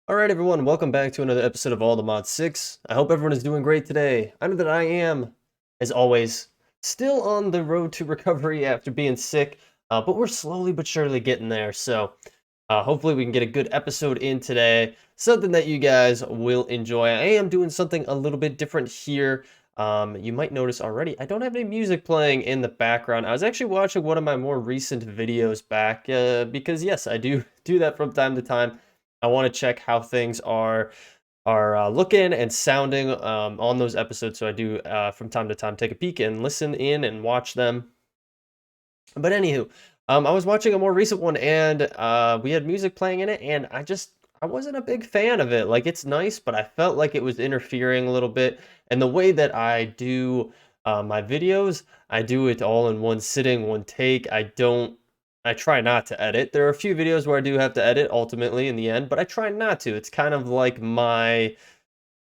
All right, everyone, welcome back to another episode of All the Mod 6. I hope everyone is doing great today. I know that I am, as always, still on the road to recovery after being sick, but we're slowly but surely getting there. So hopefully we can get a good episode in today, something that you guys will enjoy. I am doing something a little bit different here. You might notice already, I don't have any music playing in the background. I was actually watching one of my more recent videos back because yes, I do do that from time to time. I want to check how things are looking and sounding on those episodes. So I do from time to time take a peek and listen in and watch them. But anywho, I was watching a more recent one and we had music playing in it, and I wasn't a big fan of it. Like it's nice, but I felt like it was interfering a little bit. And the way that I do my videos, I do it all in one sitting, one take. I try not to edit. There are a few videos where I do have to edit ultimately in the end, but I try not to. It's kind of like my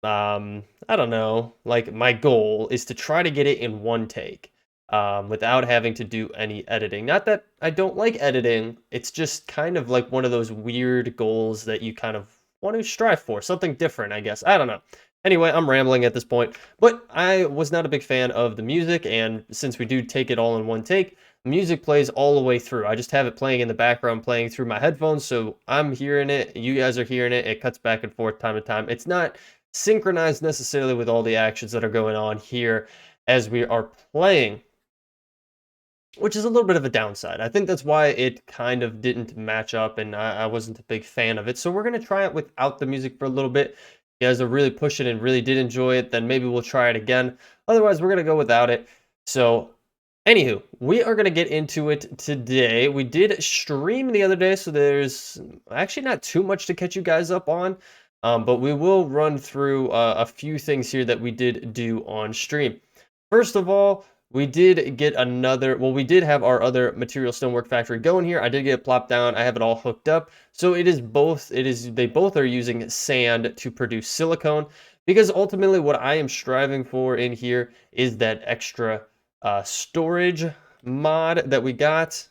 I don't know, like my goal is to try to get it in one take without having to do any editing. Not that I don't like editing, it's just kind of like one of those weird goals that you kind of want to strive for, something different, I guess. I don't know. Anyway, I'm rambling at this point, but I was not a big fan of the music, and since we do take it all in one take, music plays all the way through. I just have it playing in the background, playing through my headphones, so I'm hearing it, you guys are hearing it, it cuts back and forth time to time. It's not synchronized necessarily with all the actions that are going on here as we are playing, which is a little bit of a downside. I think that's why it kind of didn't match up, and I wasn't a big fan of it. So we're going to try it without the music for a little bit. You guys are really pushing and really did enjoy it, then maybe we'll try it again. Otherwise, we're going to go without it. So anywho, we are going to get into it today. We did stream the other day, so there's actually not too much to catch you guys up on, but we will run through a few things here that we did do on stream. First of all, we did get another, well, we did have our other material stonework factory going here. I did get it plopped down. I have it all hooked up. So they both are using sand to produce silicone, because ultimately what I am striving for in here is that extra storage mod that we got. So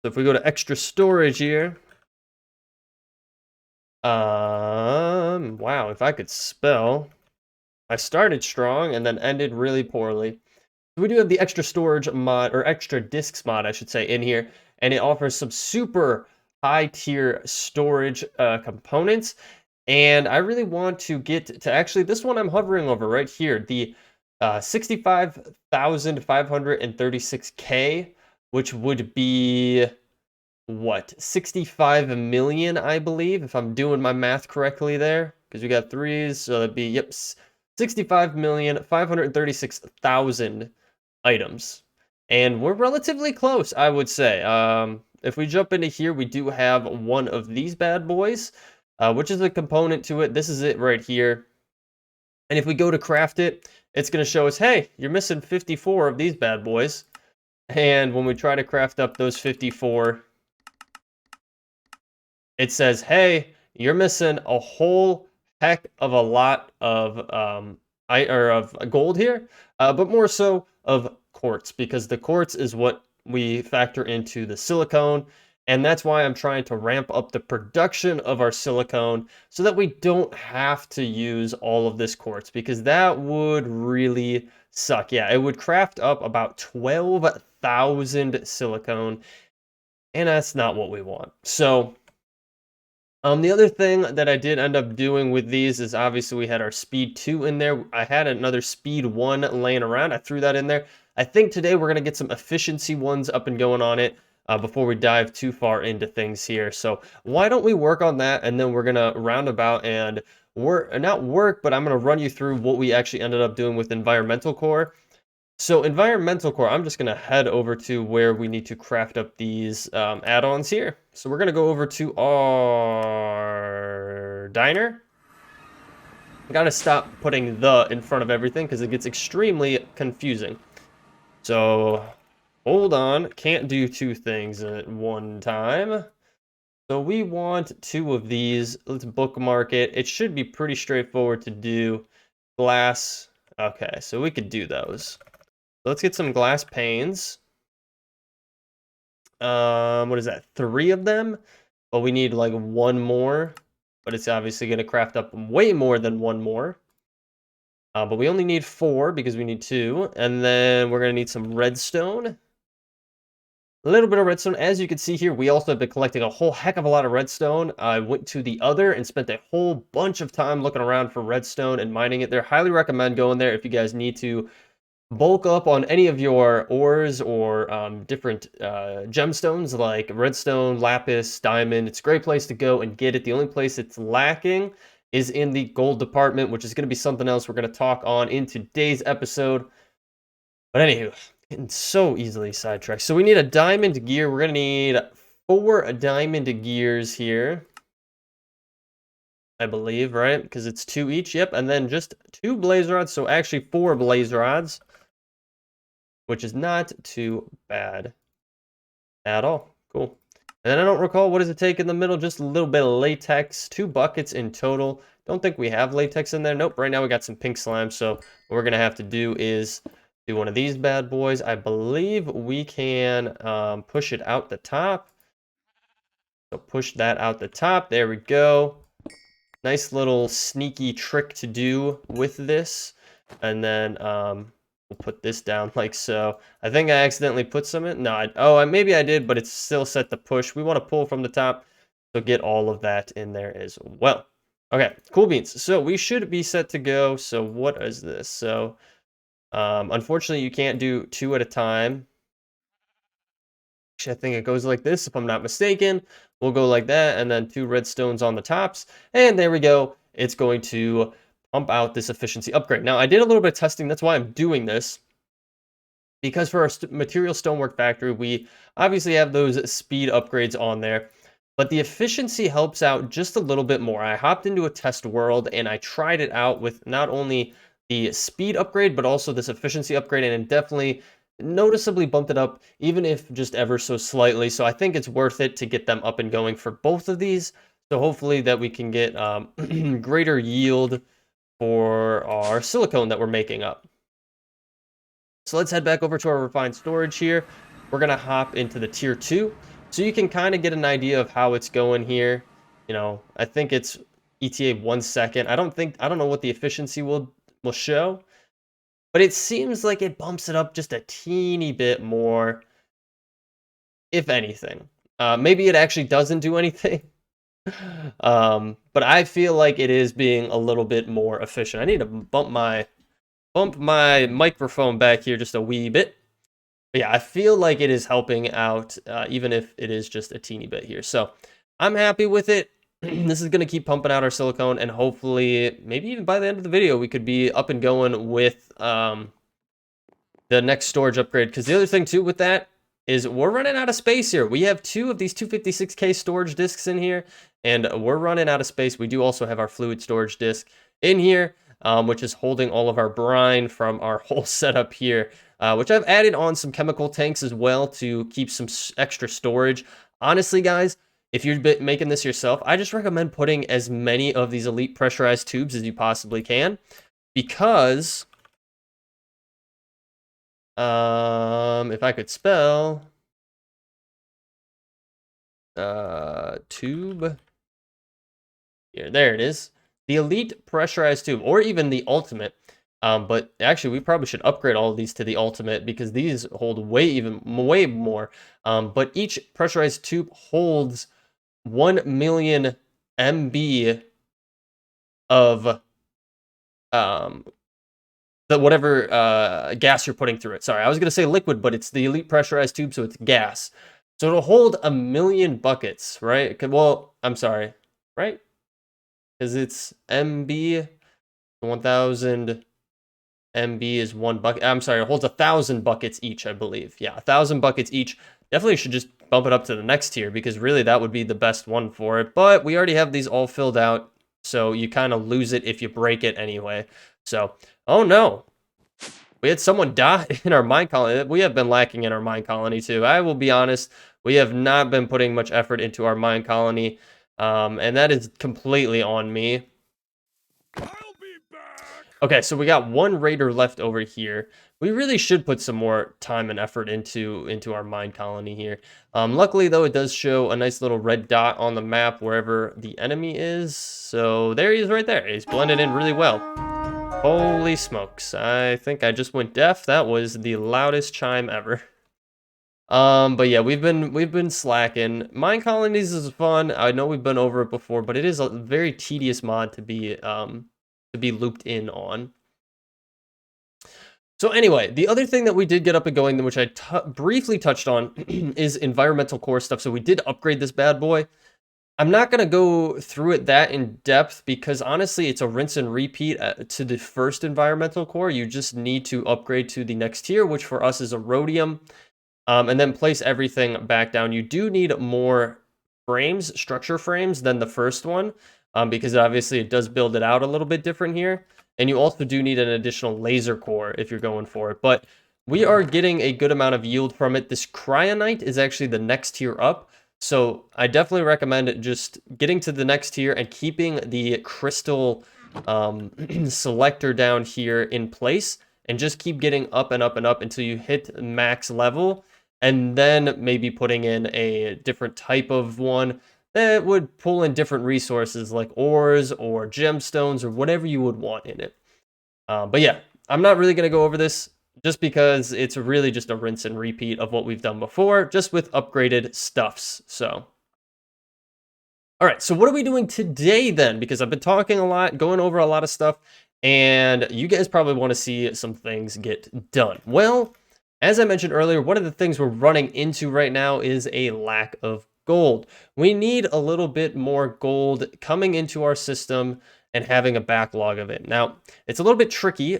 if we go to extra storage here, wow, if I could spell. I started strong and then ended really poorly. We do have the extra storage mod, or extra disks mod, I should say, in here, and it offers some super high tier storage components. And I really want to get to actually this one I'm hovering over right here, the 65,536K, which would be what, 65 million, I believe, if I'm doing my math correctly there, because we got threes, so that'd be, yep, 65,536,000 items. And we're relatively close, I would say. If we jump into here, we do have one of these bad boys, which is a component to it. This is it right here. And if we go to craft it, it's going to show us, hey, you're missing 54 of these bad boys. And when we try to craft up those 54, it says, hey, you're missing a whole heck of a lot of of gold here, but more so of quartz, because the quartz is what we factor into the silicone, and that's why I'm trying to ramp up the production of our silicone so that we don't have to use all of this quartz, because that would really suck. Yeah, it would craft up about 12,000 silicone, and that's not what we want. So the other thing that I did end up doing with these is obviously we had our speed 2 in there. I had another speed 1 laying around. I threw that in there. I think today we're going to get some efficiency ones up and going on it before we dive too far into things here. So why don't we work on that, and then we're going to roundabout and not work, but I'm going to run you through what we actually ended up doing with environmental core. So environmental core, I'm just going to head over to where we need to craft up these add-ons here. So we're going to go over to our diner. I got to stop putting the in front of everything because it gets extremely confusing. So hold on, can't do two things at one time. So we want two of these. Let's bookmark it. It should be pretty straightforward to do. Glass. Okay, so we could do those. Let's get some glass panes. What is that? 3 of them? But we need like one more. but it's obviously going to craft up way more than one more. But we only need 4 because we need 2. And then we're going to need some redstone. A little bit of redstone. As you can see here, we also have been collecting a whole heck of a lot of redstone. I went to the other and spent a whole bunch of time looking around for redstone and mining it there. Highly recommend going there if you guys need to bulk up on any of your ores or different gemstones like redstone, lapis, diamond. It's a great place to go and get it. The only place it's lacking is in the gold department, which is going to be something else we're going to talk on in today's episode. But anywho, getting so easily sidetracked. So we need a diamond gear. We're going to need 4 diamond gears here, I believe, right? Because it's 2 each. Yep. And then just 2 blaze rods. So actually 4 blaze rods, which is not too bad at all. Cool. And then I don't recall, what does it take in the middle? Just a little bit of latex. 2 buckets in total. Don't think we have latex in there. Nope. Right now we got some pink slime. So what we're going to have to do is do one of these bad boys. I believe we can push it out the top. So push that out the top. There we go. Nice little sneaky trick to do with this. And then we'll put this down like so. I think I accidentally put some in. No, maybe I did, but it's still set to push. We want to pull from the top, so get all of that in there as well. Okay, cool beans. So we should be set to go. So what is this? So unfortunately, you can't do 2 at a time. Actually, I think it goes like this, if I'm not mistaken. We'll go like that, and then 2 redstones on the tops. And there we go. It's going to pump out this efficiency upgrade. Now, I did a little bit of testing. That's why I'm doing this. Because for our material stonework factory, we obviously have those speed upgrades on there. But the efficiency helps out just a little bit more. I hopped into a test world, and I tried it out with not only the speed upgrade, but also this efficiency upgrade, and it definitely noticeably bumped it up, even if just ever so slightly. So I think it's worth it to get them up and going for both of these. So hopefully that we can get greater yield for our silicone that we're making up. So let's head back over to our refined storage here. We're going to hop into the tier 2. So you can kind of get an idea of how it's going here. You know, I think it's ETA 1 second. I don't know what the efficiency will show. But it seems like it bumps it up just a teeny bit more, if anything. Maybe it actually doesn't do anything. But I feel like it is being a little bit more efficient. I need to bump my microphone back here just a wee bit. But yeah, I feel like it is helping out, even if it is just a teeny bit here. So I'm happy with it. This is going to keep pumping out our silicone, and hopefully, maybe even by the end of the video, we could be up and going with the next storage upgrade. Because the other thing, too, with that is we're running out of space here. We have 2 of these 256K storage discs in here, and we're running out of space. We do also have our fluid storage disc in here, which is holding all of our brine from our whole setup here, which I've added on some chemical tanks as well to keep some extra storage. Honestly, guys, if you're making this yourself, I just recommend putting as many of these elite pressurized tubes as you possibly can, because if I could spell tube here, there it is, the elite pressurized tube, or even the ultimate. But actually, we probably should upgrade all of these to the ultimate, because these hold way more. But each pressurized tube holds 1 million MB of the whatever gas you're putting through it. Sorry, I was going to say liquid, but it's the elite pressurized tube, so it's gas. So it'll hold 1 million buckets, right? Well, I'm sorry, right? Because it's MB, 1,000 MB is 1 bucket. I'm sorry, it holds 1,000 buckets each, I believe. Yeah, 1,000 buckets each. Definitely should just bump it up to the next tier, because really that would be the best one for it. But we already have these all filled out, so you kind of lose it if you break it anyway. So, oh no. We had someone die in our mine colony. We have been lacking in our mine colony too. I will be honest, we have not been putting much effort into our mine colony. And that is completely on me. Okay, so we got one raider left over here. We really should put some more time and effort into our mine colony here. Luckily, though, it does show a nice little red dot on the map wherever the enemy is. So there he is right there. He's blended in really well. Holy smokes. I think I just went deaf. That was the loudest chime ever. But yeah, we've been slacking. Mine colonies is fun. I know we've been over it before, but it is a very tedious mod to be looped in on. So anyway, the other thing that we did get up and going, which I briefly touched on, is environmental core stuff. So we did upgrade this bad boy. I'm not going to go through it that in depth because honestly, it's a rinse and repeat to the first environmental core. You just need to upgrade to the next tier, which for us is a rhodium, and then place everything back down. You do need more frames, structure frames, than the first one, because obviously it does build it out a little bit different here. And you also do need an additional laser core if you're going for it. But we are getting a good amount of yield from it. This cryonite is actually the next tier up. So I definitely recommend just getting to the next tier and keeping the crystal selector down here in place. And just keep getting up and up and up until you hit max level. And then maybe putting in a different type of one that would pull in different resources like ores or gemstones or whatever you would want in it. But yeah, I'm not really going to go over this just because it's really just a rinse and repeat of what we've done before, just with upgraded stuffs. So, all right, so what are we doing today then? Because I've been talking a lot, going over a lot of stuff, and you guys probably want to see some things get done. Well, as I mentioned earlier, one of the things we're running into right now is a lack of gold. We need a little bit more gold coming into our system and having a backlog of it. Now, it's a little bit tricky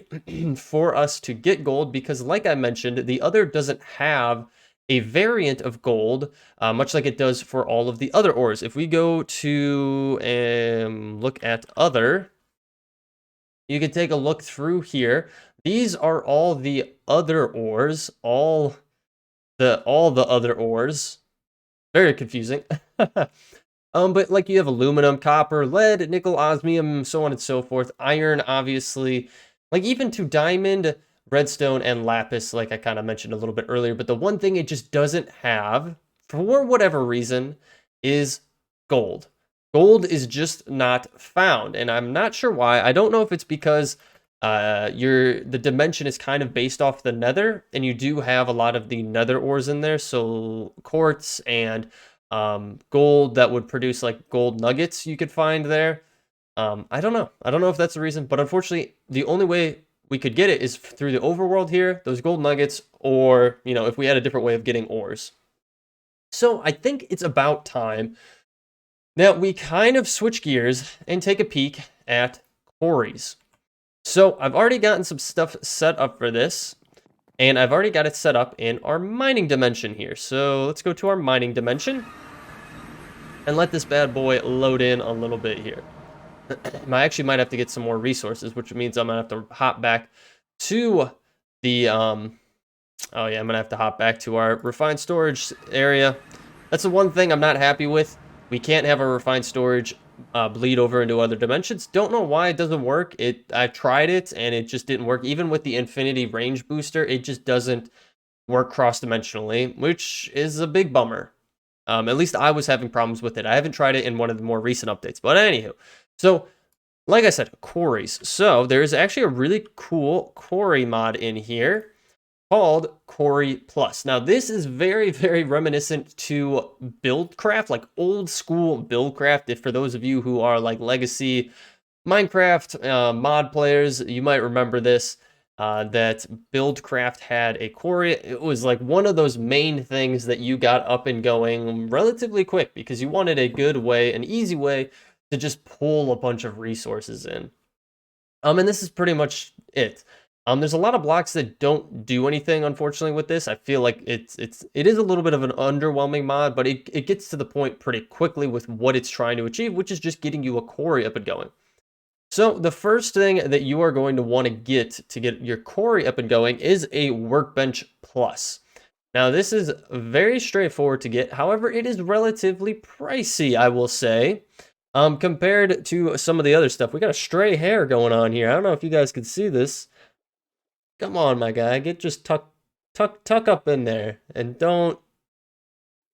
for us to get gold because, like I mentioned, the other doesn't have a variant of gold, much like it does for all of the other ores. If we go to look at other, you can take a look through here. These are all the other ores, all the other ores. Very confusing. But like you have aluminum, copper, lead, nickel, osmium, so on and so forth. Iron, obviously, like even to diamond, redstone, and lapis, like I kind of mentioned a little bit earlier. But the one thing it just doesn't have, for whatever reason, is gold. Gold is just not found, and I'm not sure why. I don't know if it's because the dimension is kind of based off the nether, and you do have a lot of the nether ores in there, so quartz and gold that would produce like gold nuggets you could find there. I don't know if that's the reason, but unfortunately the only way we could get it is through the overworld here, those gold nuggets, or if we had a different way of getting ores. So I think it's about time that we kind of switch gears and take a peek at quarries. So I've already gotten some stuff set up for this, and I've already got it set up in our mining dimension here. So let's go to our mining dimension and let this bad boy load in a little bit here. I actually might have to get some more resources, which means I'm gonna have to hop back to the oh yeah, I'm gonna have to hop back to our refined storage area. That's the one thing I'm not happy with. We can't have our refined storage bleed over into other dimensions. Don't know why it doesn't work. I tried it and it just didn't work. Even with the infinity range booster, it just doesn't work cross-dimensionally, which is a big bummer. At least I was having problems with it. I haven't tried it in one of the more recent updates, but anywho. So, like I said, quarries. So, there's actually a really cool quarry mod in here called Quarry Plus. Now, this is very, very reminiscent to Buildcraft, like old school Buildcraft. If for those of you who are like legacy Minecraft mod players, you might remember this. That Buildcraft had a quarry. It was like one of those main things that you got up and going relatively quick because you wanted a good way, an easy way to just pull a bunch of resources in. And this is pretty much it. There's a lot of blocks that don't do anything, unfortunately, with this. I feel like it is a little bit of an underwhelming mod, but it gets to the point pretty quickly with what it's trying to achieve, which is just getting you a quarry up and going. So the first thing that you are going to want to get your quarry up and going is a workbench plus. Now this is very straightforward to get. However, it is relatively pricey, I will say. Compared to some of the other stuff. We got a stray hair going on here. I don't know if you guys can see this. Come on, my guy. Just tuck up in there. And don't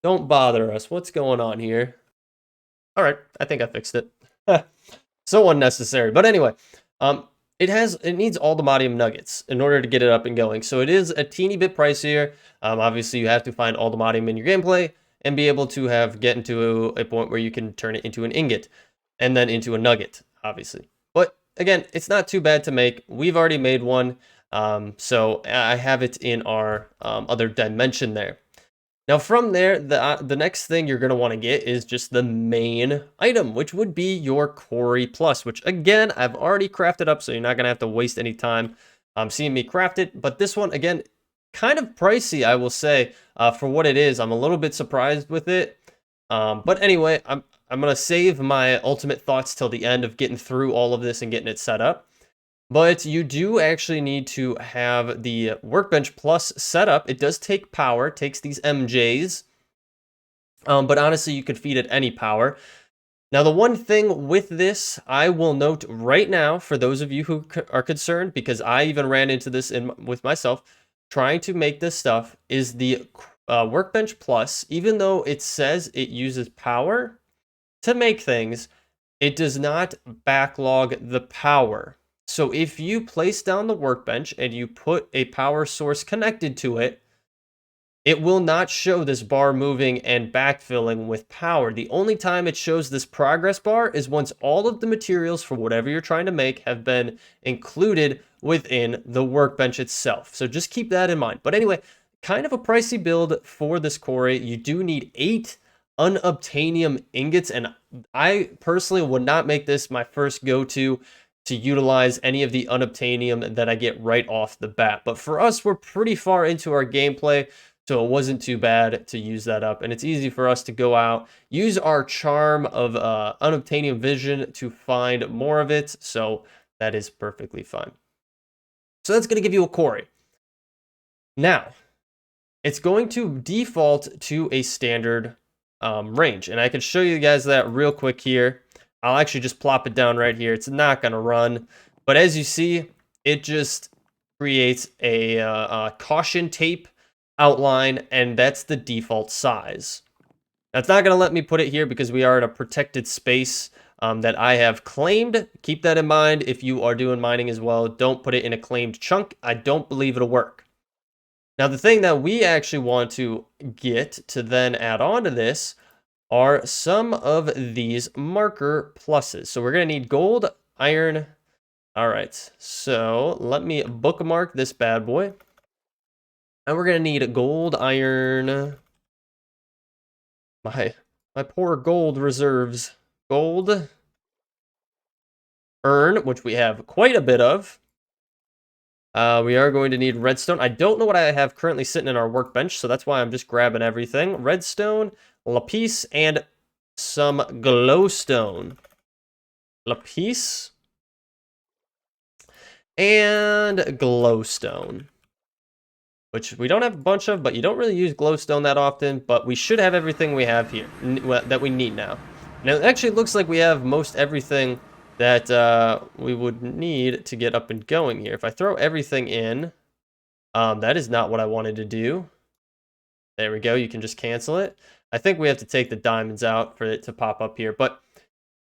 bother us. What's going on here? All right, I think I fixed it. So unnecessary. But anyway, it needs all the modium nuggets in order to get it up and going. So it is a teeny bit pricier. Obviously, you have to find all the modium in your gameplay and be able to get into a point where you can turn it into an ingot and then into a nugget, obviously. But again, it's not too bad to make. We've already made one, so I have it in our other dimension there. Now from there, the next thing you're going to want to get is just the main item, which would be your Quarry Plus, which again, I've already crafted up, so you're not going to have to waste any time seeing me craft it. But this one, again, kind of pricey, I will say, for what it is. I'm a little bit surprised with it. But anyway, I'm going to save my ultimate thoughts till the end of getting through all of this and getting it set up. But you do actually need to have the Workbench Plus set up. It does take power, takes these MJs. But honestly, you could feed it any power. Now, the one thing with this, I will note right now, for those of you who are concerned, because I even ran into this with myself, trying to make this stuff, is the Workbench Plus, even though it says it uses power to make things, it does not backlog the power. So if you place down the workbench and you put a power source connected to it, it will not show this bar moving and backfilling with power. The only time it shows this progress bar is once all of the materials for whatever you're trying to make have been included within the workbench itself. So just keep that in mind. But anyway, kind of a pricey build for this quarry. You do need 8 unobtainium ingots, and I personally would not make this my first go-to to utilize any of the unobtainium that I get right off the bat. But for us, we're pretty far into our gameplay, so it wasn't too bad to use that up. And it's easy for us to go out, use our charm of unobtainium vision to find more of it. So that is perfectly fine. So that's going to give you a quarry. Now, it's going to default to a standard range. And I can show you guys that real quick here. I'll actually just plop it down right here. It's not going to run. But as you see, it just creates a caution tape outline, and that's the default size. That's not going to let me put it here because we are in a protected space that I have claimed. Keep that in mind if you are doing mining as well. Don't put it in a claimed chunk. I don't believe it'll work. Now, the thing that we actually want to get to then add on to this are some of these marker pluses. So we're going to need gold, iron. All right, so let me bookmark this bad boy. And we're going to need gold, iron. My poor gold reserves. Gold, earn, which we have quite a bit of. We are going to need redstone. I don't know what I have currently sitting in our workbench, so that's why I'm just grabbing everything. Redstone, lapis, and some glowstone. Lapis and glowstone, which we don't have a bunch of, but you don't really use glowstone that often, but we should have everything we have here that we need now. Now, it actually looks like we have most everything that we would need to get up and going here. If I throw everything in, that is not what I wanted to do. There we go. You can just cancel it. I think we have to take the diamonds out for it to pop up here. But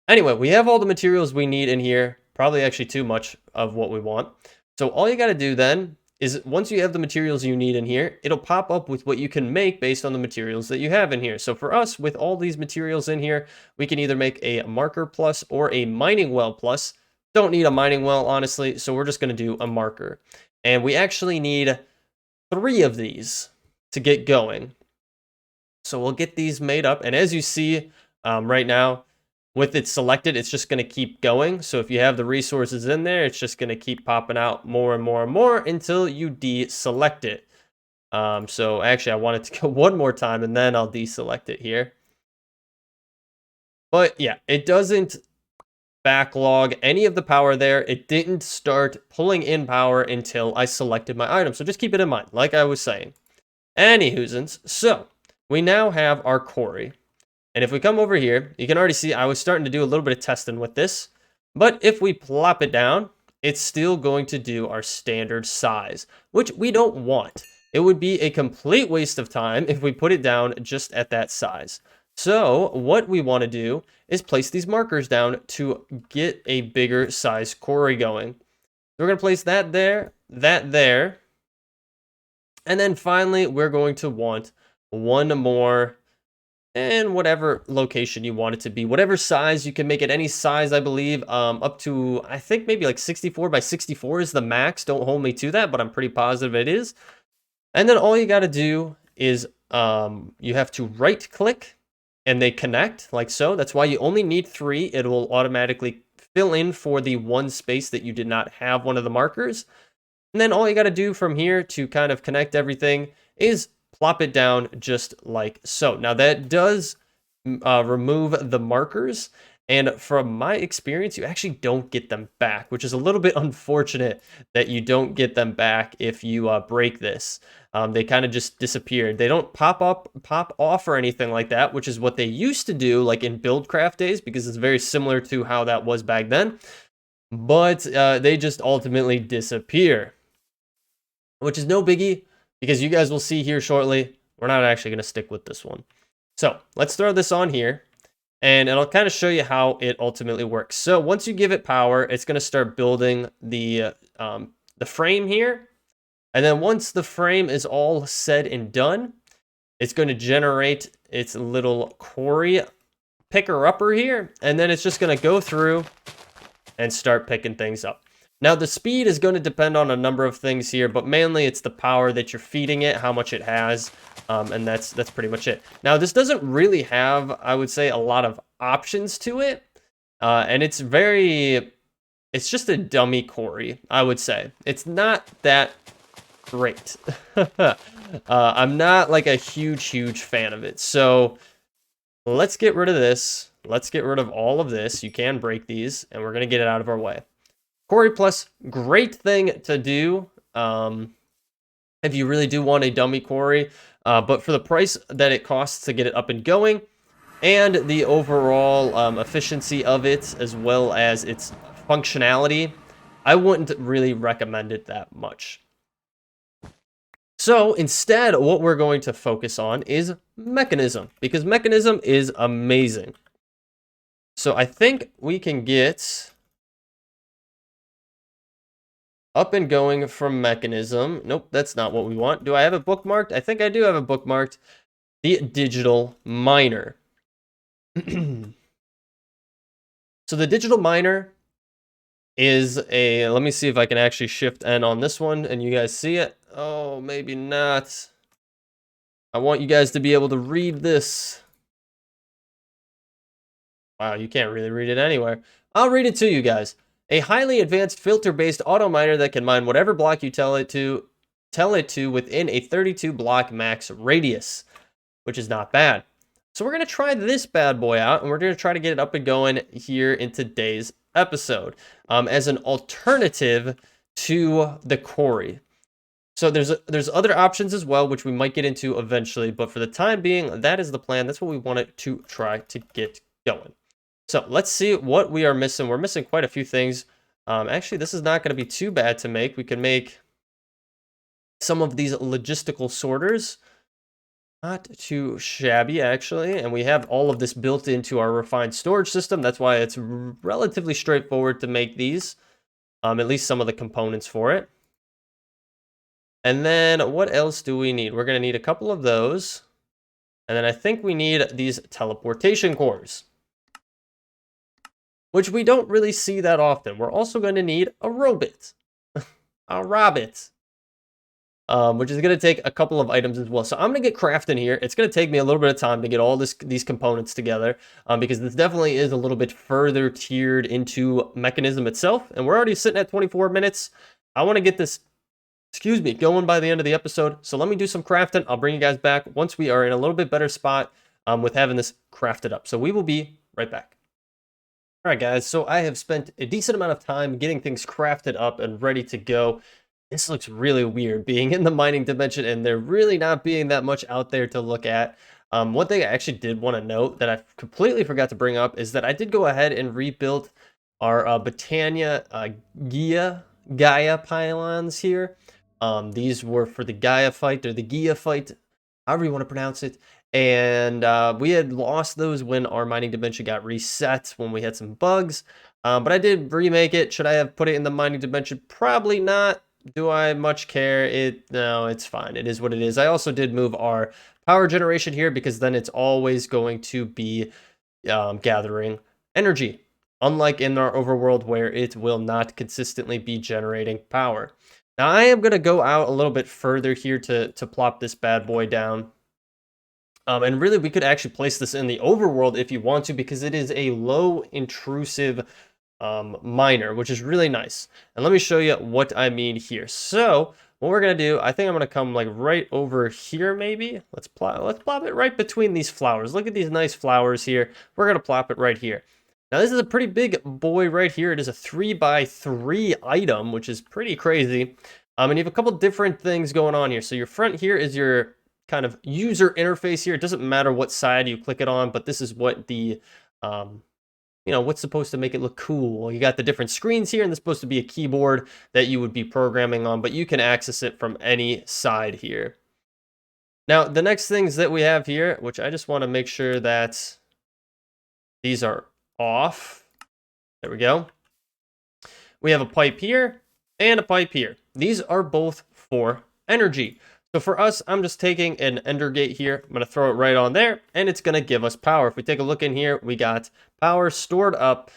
anyway, we have all the materials we need in here. Probably actually too much of what we want. So all you got to do then is once you have the materials you need in here, it'll pop up with what you can make based on the materials that you have in here. So for us, with all these materials in here, we can either make a marker plus or a mining well plus. Don't need a mining well, honestly, so we're just going to do a marker. And we actually need 3 of these to get going. So we'll get these made up. And as you see right now, with it selected, it's just going to keep going. So if you have the resources in there, it's just going to keep popping out more and more and more until you deselect it. So actually, I want it to go one more time, and then I'll deselect it here. But yeah, it doesn't backlog any of the power there. It didn't start pulling in power until I selected my item. So just keep it in mind, like I was saying. Anywhoosins, so we now have our quarry. And if we come over here, you can already see I was starting to do a little bit of testing with this. But if we plop it down, it's still going to do our standard size, which we don't want. It would be a complete waste of time if we put it down just at that size. So what we want to do is place these markers down to get a bigger size quarry going. We're going to place that there, and then finally we're going to want one more in whatever location you want it to be, whatever size. You can make it any size, I believe, up to, I think maybe like 64 by 64 is the max. Don't hold me to that, but I'm pretty positive it is. And then all you got to do is you have to right click and they connect like so. That's why you only need 3. It will automatically fill in for the one space that you did not have one of the markers. And then all you got to do from here to kind of connect everything is plop it down just like so. Now that does remove the markers, and from my experience, you actually don't get them back, which is a little bit unfortunate that you don't get them back if you break this. They kind of just disappeared. They don't pop off or anything like that, which is what they used to do like in Buildcraft days, because it's very similar to how that was back then. But they just ultimately disappear, which is no biggie, because you guys will see here shortly, we're not actually going to stick with this one. So let's throw this on here, and it'll kind of show you how it ultimately works. So once you give it power, it's going to start building the frame here. And then once the frame is all said and done, it's going to generate its little quarry picker-upper here. And then it's just going to go through and start picking things up. Now, the speed is going to depend on a number of things here, but mainly it's the power that you're feeding it, how much it has, and that's pretty much it. Now, this doesn't really have, I would say, a lot of options to it, and it's just a dummy quarry, I would say. It's not that great. I'm not like a huge fan of it, so let's get rid of this. Let's get rid of all of this. You can break these, and we're going to get it out of our way. Quarry Plus, great thing to do if you really do want a dummy quarry, but for the price that it costs to get it up and going, and the overall efficiency of it, as well as its functionality, I wouldn't really recommend it that much. So instead, what we're going to focus on is Mechanism, because Mechanism is amazing. So I think we can get up and going from Mechanism. Nope, that's not what we want. Do I have it bookmarked? I think I do have it bookmarked. The digital miner. So the digital miner is a, let me see if I can actually shift N on this one and you guys see it. Oh, maybe not. I want you guys to be able to read this. Wow, you can't really read it anywhere. I'll read it to you guys. A highly advanced filter-based auto miner that can mine whatever block you tell it to within a 32 block max radius, which is not bad. So we're going to try this bad boy out, and we're going to try to get it up and going here in today's episode as an alternative to the quarry. So there's other options as well, which we might get into eventually, but for the time being, that is the plan. That's what we wanted to try to get going. So let's see what we are missing. We're missing quite a few things. Actually, this is not going to be too bad to make. We can make some of these logistical sorters. Not too shabby, actually. And we have all of this built into our refined storage system. That's why it's relatively straightforward to make these, at least some of the components for it. And then what else do we need? We're going to need a couple of those. And then I think we need these teleportation cores, which we don't really see that often. We're also going to need a robot. A rabbit. Which is going to take a couple of items as well. So I'm going to get crafting here. It's going to take me a little bit of time to get all these components together, because this definitely is a little bit further tiered into Mechanism itself. And we're already sitting at 24 minutes. I want to get this, going by the end of the episode. So let me do some crafting. I'll bring you guys back once we are in a little bit better spot with having this crafted up. So we will be right back. All right, guys. So I have spent a decent amount of time getting things crafted up and ready to go. This looks really weird being in the mining dimension and there really not being that much out there to look at. One thing I actually did want to note that I completely forgot to bring up is that I did go ahead and rebuild our Britannia Gaia pylons here. These were for the Gaia fight, or the Gaia fight, however you want to pronounce it. And we had lost those when our mining dimension got reset, when we had some bugs. But I did remake it. Should I have put it in the mining dimension? Probably not. Do I much care? No, it's fine. It is what it is. I also did move our power generation here because then it's always going to be gathering energy, unlike in our overworld where it will not consistently be generating power. Now I am going to go out a little bit further here to plop this bad boy down. And really, we could actually place this in the overworld if you want to, because it is a low intrusive miner, which is really nice. And let me show you what I mean here. So what we're gonna do, I think I'm gonna come like right over here, maybe. Let's plop it right between these flowers. Look at these nice flowers here. We're gonna plop it right here. Now this is a pretty big boy right here. It is a 3x3 item, which is pretty crazy. And you have a couple different things going on here. So your front here is your kind of user interface here. It doesn't matter what side you click it on, but this is what the what's supposed to make it look cool. You got the different screens here, and there's supposed to be a keyboard that you would be programming on, but you can access it from any side here. Now, the next things that we have here, which I just want to make sure that these are off. There we go. We have a pipe here and a pipe here. These are both for energy. So for us, I'm just taking an ender gate here. I'm going to throw it right on there, and it's going to give us power. If we take a look in here, we got power stored up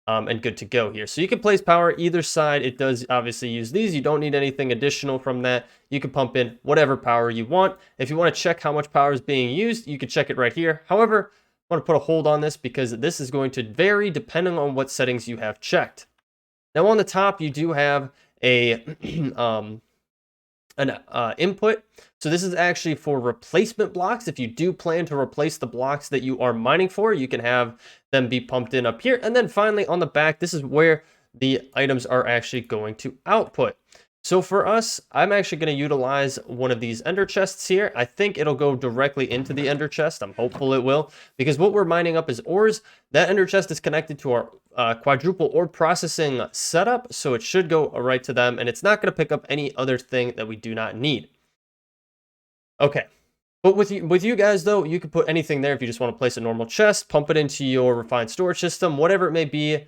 and good to go here. So you can place power either side. It does obviously use these. You don't need anything additional from that. You can pump in whatever power you want. If you want to check how much power is being used, you can check it right here. However, I want to put a hold on this because this is going to vary depending on what settings you have checked. Now on the top, you do have a input. So this is actually for replacement blocks. If you do plan to replace the blocks that you are mining for, you can have them be pumped in up here. And then finally on the back, this is where the items are actually going to output. So for us, I'm actually going to utilize one of these ender chests here. I think it'll go directly into the ender chest. I'm hopeful it will, because what we're mining up is ores. That ender chest is connected to our quadruple ore processing setup, so it should go right to them, and it's not going to pick up any other thing that we do not need. Okay, but with you guys though, you can put anything there if you just want to place a normal chest, pump it into your refined storage system, whatever it may be.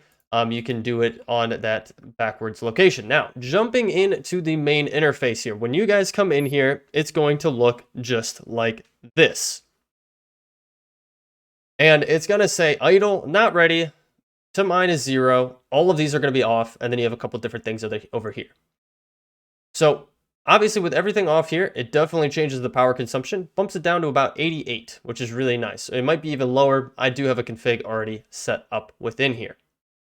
You can do it on that backwards location. Now, jumping into the main interface here, when you guys come in here, it's going to look just like this. And it's going to say idle, not ready, to mine is 0. All of these are going to be off, and then you have a couple different things over here. So obviously with everything off here, it definitely changes the power consumption, bumps it down to about 88, which is really nice. It might be even lower. I do have a config already set up within here.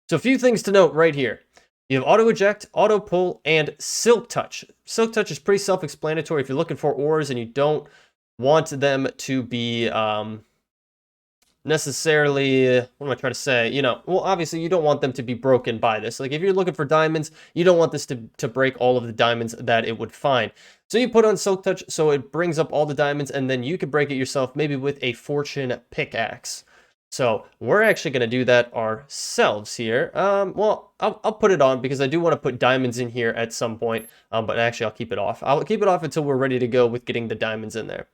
So a few things to note right here. You have auto eject, auto pull, and silk touch. Silk touch is pretty self-explanatory. If you're looking for ores and you don't want them to be necessarily, what am I trying to say? Well, obviously you don't want them to be broken by this. Like if you're looking for diamonds, you don't want this to break all of the diamonds that it would find. So you put on silk touch so it brings up all the diamonds, and then you can break it yourself, maybe with a fortune pickaxe. So we're actually going to do that ourselves here. Well, I'll put it on because I do want to put diamonds in here at some point, but actually I'll keep it off. I'll keep it off until we're ready to go with getting the diamonds in there.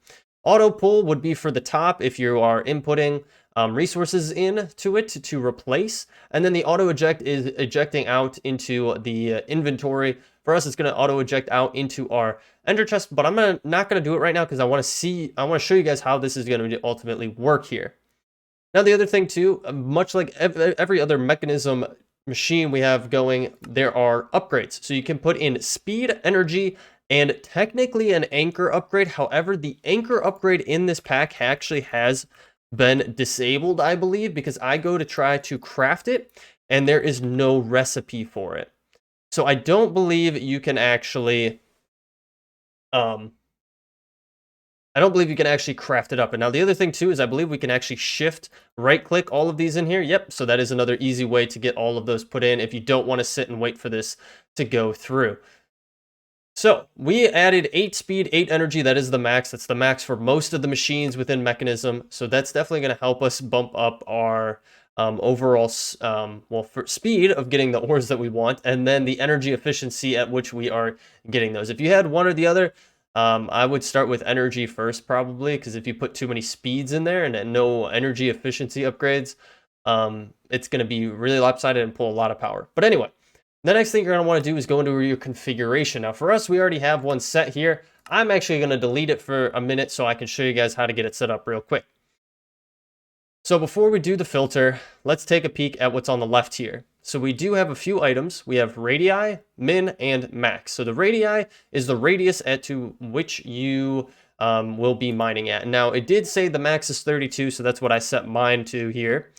Auto pull would be for the top if you are inputting resources into it to replace, and then the auto eject is ejecting out into the inventory. For us, it's going to auto eject out into our ender chest, but I'm not going to do it right now because I want to show you guys how this is going to ultimately work here. Now, the other thing too, much like every other mechanism machine we have going, there are upgrades. So you can put in speed, energy, and technically an anchor upgrade. However, the anchor upgrade in this pack actually has been disabled, I believe, because I go to try to craft it and there is no recipe for it. So I don't believe you can actually craft it up. And now the other thing too is I believe we can actually shift right click all of these in here. Yep. So that is another easy way to get all of those put in if you don't want to sit and wait for this to go through. So we added 8 speed, 8 energy. That is the max. That's the max for most of the machines within Mechanism. So that's definitely going to help us bump up our overall, well, for speed of getting the ores that we want, and then the energy efficiency at which we are getting those. If you had one or the other, I would start with energy first probably, because if you put too many speeds in there and no energy efficiency upgrades, it's going to be really lopsided and pull a lot of power. But anyway, the next thing you're going to want to do is go into your configuration. Now for us, we already have one set here. I'm actually going to delete it for a minute so I can show you guys how to get it set up real quick. So before we do the filter, let's take a peek at what's on the left here. So we do have a few items. We have radii, min, and max. So the radii is the radius at to which you will be mining at. Now it did say the max is 32, so that's what I set mine to here.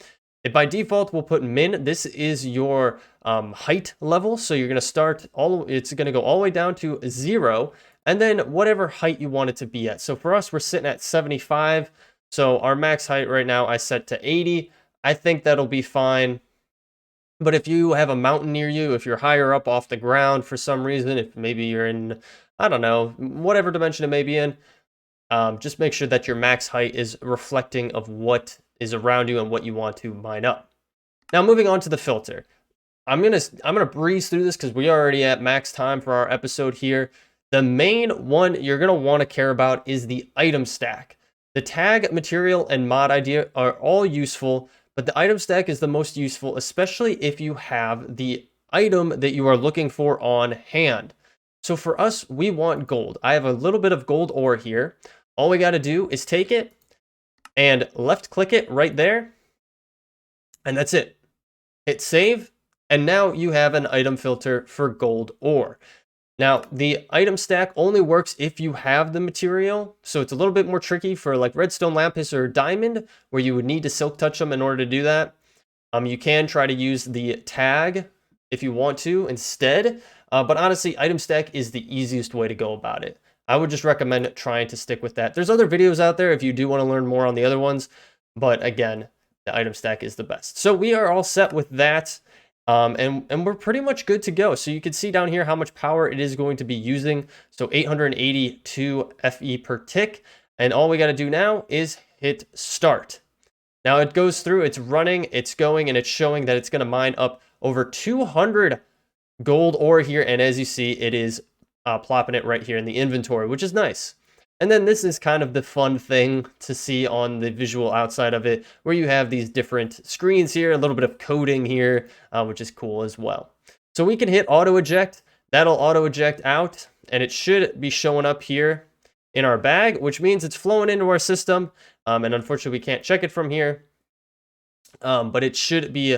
By default, we'll put min. This is your height level. So you're going to start it's going to go all the way down to 0, and then whatever height you want it to be at. So for us, we're sitting at 75. So our max height right now I set to 80. I think that'll be fine. But if you have a mountain near you, if you're higher up off the ground for some reason, if maybe you're in, I don't know, whatever dimension it may be in, just make sure that your max height is reflecting of what is around you and what you want to mine up. Now moving on to the filter. I'm gonna breeze through this because we are already at max time for our episode here. The main one you're gonna want to care about is the item stack. The tag, material, and mod idea are all useful, but the item stack is the most useful, especially if you have the item that you are looking for on hand. So for us, we want gold. I have a little bit of gold ore here. All we got to do is take it and left click it right there. And that's it. Hit save. And now you have an item filter for gold ore. Now, the item stack only works if you have the material, so it's a little bit more tricky for like redstone, lapis, or diamond, where you would need to silk touch them in order to do that. You can try to use the tag if you want to instead, but honestly, item stack is the easiest way to go about it. I would just recommend trying to stick with that. There's other videos out there if you do want to learn more on the other ones, but again, the item stack is the best. So we are all set with that. And we're pretty much good to go. So you can see down here how much power it is going to be using. So 882 FE per tick. And all we got to do now is hit start. Now it goes through, it's running, it's going, and it's showing that it's going to mine up over 200 gold ore here. And as you see, it is plopping it right here in the inventory, which is nice. And then this is kind of the fun thing to see on the visual outside of it, where you have these different screens here, a little bit of coding here, which is cool as well. So we can hit auto eject. That'll auto eject out, and it should be showing up here in our bag, which means it's flowing into our system. And unfortunately, we can't check it from here, but it should be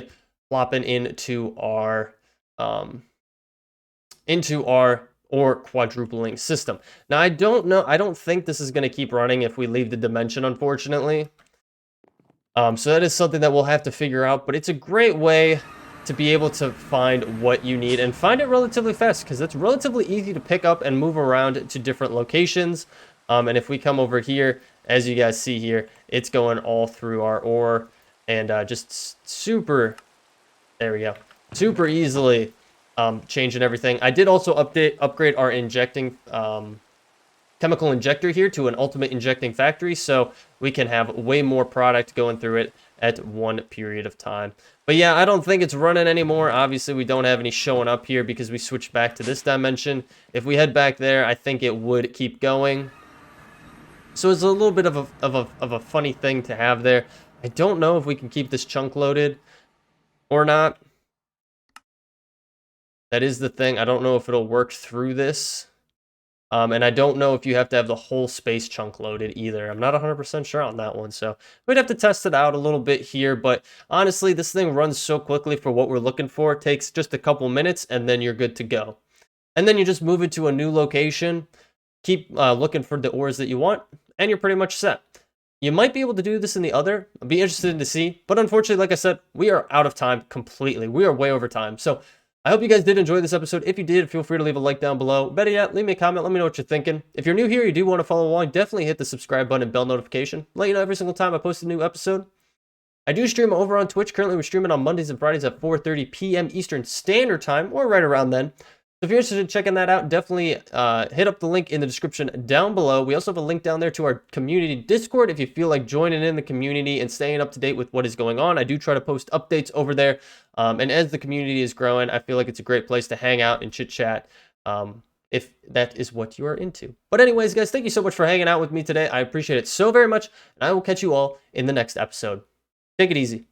flopping into our or quadrupling system. Now, I don't know. I don't think this is going to keep running if we leave the dimension, unfortunately. So that is something that we'll have to figure out, but it's a great way to be able to find what you need and find it relatively fast, because it's relatively easy to pick up and move around to different locations. And if we come over here, as you guys see here, it's going all through our ore and just super, there we go, super easily changing everything. I did also upgrade our injecting chemical injector here to an ultimate injecting factory, so we can have way more product going through it at one period of time. But yeah, I don't think it's running anymore. Obviously, we don't have any showing up here because we switched back to this dimension. If we head back there, I think it would keep going. So it's a little bit of a funny thing to have there. I don't know if we can keep this chunk loaded or not. That is the thing. I don't know if it'll work through this. And I don't know if you have to have the whole space chunk loaded either. I'm not 100% sure on that one, so we'd have to test it out a little bit here. But honestly, this thing runs so quickly for what we're looking for. It takes just a couple minutes, and then you're good to go. And then you just move it to a new location, keep looking for the ores that you want, and you're pretty much set. You might be able to do this in the other. I'd be interested to see. But unfortunately, like I said, we are out of time completely. We are way over time. So I hope you guys did enjoy this episode. If you did, feel free to leave a like down below. Better yet, leave me a comment. Let me know what you're thinking. If you're new here, you do want to follow along, definitely hit the subscribe button and bell notification. Let you know every single time I post a new episode. I do stream over on Twitch. Currently, we're streaming on Mondays and Fridays at 4:30 p.m. Eastern Standard Time, or right around then. if you're interested in checking that out, definitely hit up the link in the description down below. We also have a link down there to our community Discord if you feel like joining in the community and staying up to date with what is going on. I do try to post updates over there. And as the community is growing, I feel like it's a great place to hang out and chit chat if that is what you are into. But anyways, guys, thank you so much for hanging out with me today. I appreciate it so very much. And I will catch you all in the next episode. Take it easy.